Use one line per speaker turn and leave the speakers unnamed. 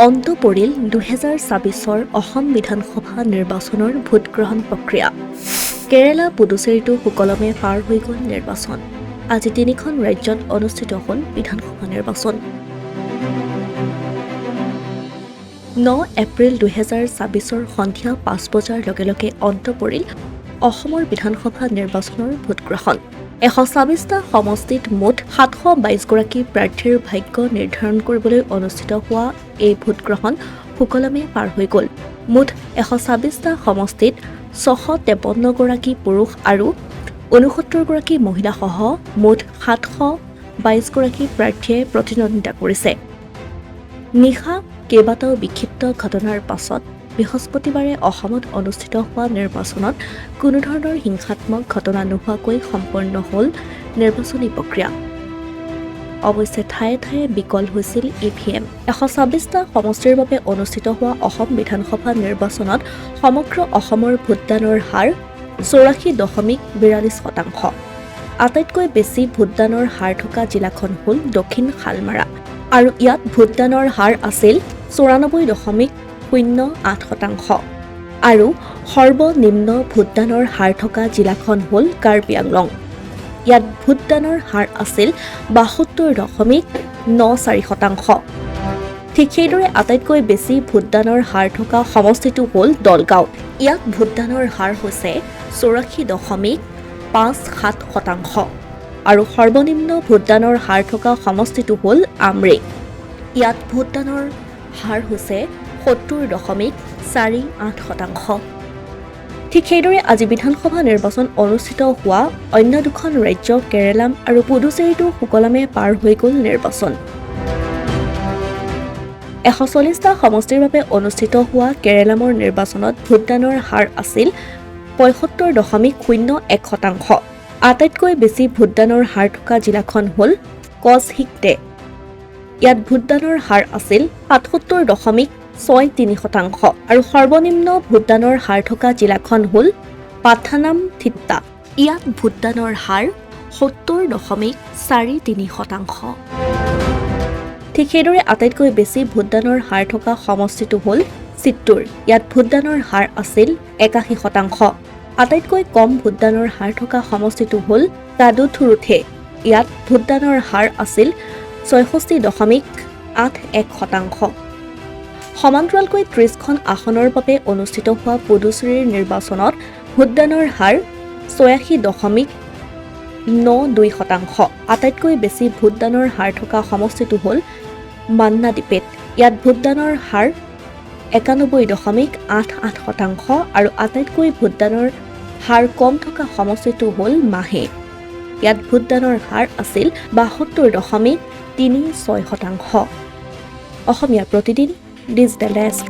অন্ত পৰিল 2024 অসম বিধানসভা নিৰ্বাচনৰ ভোটগ্ৰহণ প্ৰক্ৰিয়া। কেৰালা পুডুচেৰীতো সুকলমে পাৰ হৈ গ'ল নিৰ্বাচন। আজি 3খন ৰাজ্যত অনুষ্ঠিত হ'ল বিধানসভা নিৰ্বাচন। 9 এপ্ৰিল 2024 সন্ধিয়া 5 বজাৰ লগে লগে অন্ত পৰিল অসমৰ বিধানসভা নিৰ্বাচনৰ ভোটগ্ৰহণ। 124টা সমষ্টিত মুঠ 722 গৰাকী প্ৰাৰ্থীৰ ভাগ্য নিৰ্ধাৰণ কৰিবলৈ অনুষ্ঠিত হোৱা এই ভোটগ্ৰহণ সুকলমে পাৰ হৈ গ'ল। মুঠ 126টা সমষ্টিত 653 গৰাকী পুৰুষ আৰু 69 গৰাকী মহিলাসহ মুঠ 722 গৰাকী প্ৰাৰ্থীয়ে প্ৰতিদ্বন্দ্বিতা কৰিছে। নিশা কেইবাটাও বিক্ষিপ্ত ঘটনাৰ পাছত বৃহস্পতিবাৰে অসমত অনুষ্ঠিত হোৱা নিৰ্বাচনত কোনো ধৰণৰ হিংসাত্মক ঘটনা নোহোৱাকৈ সম্পন্ন হ'ল নিৰ্বাচনী প্ৰক্ৰিয়া। অৱশ্যে ঠায়ে ঠায়ে বিকল হৈছিল EVM। 126টা সমষ্টিৰ বাবে অনুষ্ঠিত হোৱা অসম বিধানসভা নিৰ্বাচনত সমগ্ৰ অসমৰ ভোটদানৰ হাৰ 84.42%। আটাইতকৈ বেছি ভোটদানৰ হাৰ থকা জিলাখন হ'ল দক্ষিণ শালমাৰা আৰু ইয়াত ভোটদানৰ হাৰ আছিল 94.08% আৰু সৰ্বনিম্ন ভোটদানৰ হাৰ থকা জিলাখন হ'ল কাৰ্বি আংলং। ইয়াত ভোটদানৰ হাৰ আছিল 72.94%। ঠিক সেইদৰে আটাইতকৈ বেছি ভোটদানৰ হাৰ থকা সমষ্টিটো হ'ল দলগাঁও। ইয়াত ভোটদানৰ হাৰ হৈছে 84.57% আৰু সৰ্বনিম্ন ভোটদানৰ হাৰ থকা সমষ্টিটো হ'ল আমৰি। ইয়াত ভোটদানৰ হাৰ হৈছে 70.48%। ঠিক সেইদৰে আজি বিধানসভা নিৰ্বাচন অনুষ্ঠিত হোৱা অন্য দুখন ৰাজ্য কেৰালা আৰু পুডুচেৰীতো সুকলমে পাৰ হৈ গ'ল নিৰ্বাচন। 140টা সমষ্টিৰ বাবে অনুষ্ঠিত হোৱা কেৰালামৰ নিৰ্বাচনত ভোটদানৰ হাৰ আছিল 75.01%। আটাইতকৈ বেছি ভোটদানৰ হাৰ থকা জিলাখন হ'ল কোচশিকতে। ইয়াত ভোটদানৰ হাৰ আছিল 77.63% আৰু সৰ্বনিম্ন ভোটদানৰ হাৰ থকা জিলাখন হ'ল পাথানামথিট্টা। ইয়াত ভোটদানৰ হাৰ 70.43%। ঠিক সেইদৰে আটাইতকৈ বেছি ভোটদানৰ হাৰ থকা সমষ্টিটো হ'ল চিত্তুৰ। ইয়াত ভোটদানৰ হাৰ আছিল 81%। আটাইতকৈ কম ভোটদানৰ হাৰ থকা সমষ্টিটো হ'ল কাদুথুৰুথে। ইয়াত ভোটদানৰ হাৰ আছিল 66.81%। সমান্তৰালকৈ 30খন আসনৰ বাবে অনুষ্ঠিত হোৱা পুডুচেৰীৰ নিৰ্বাচনত ভোটদানৰ হাৰ 86.92%। আটাইতকৈ বেছি ভোটদানৰ হাৰ থকা সমষ্টিটো হ'ল মান্নাদিপেট। ইয়াত ভোটদানৰ হাৰ 91.88% আৰু আটাইতকৈ ভোটদানৰ হাৰ কম থকা সমষ্টিটো হ'ল মাহে। ইয়াত ভোটদানৰ হাৰ আছিল 72.36%। Asomiya Pratidin digital desk.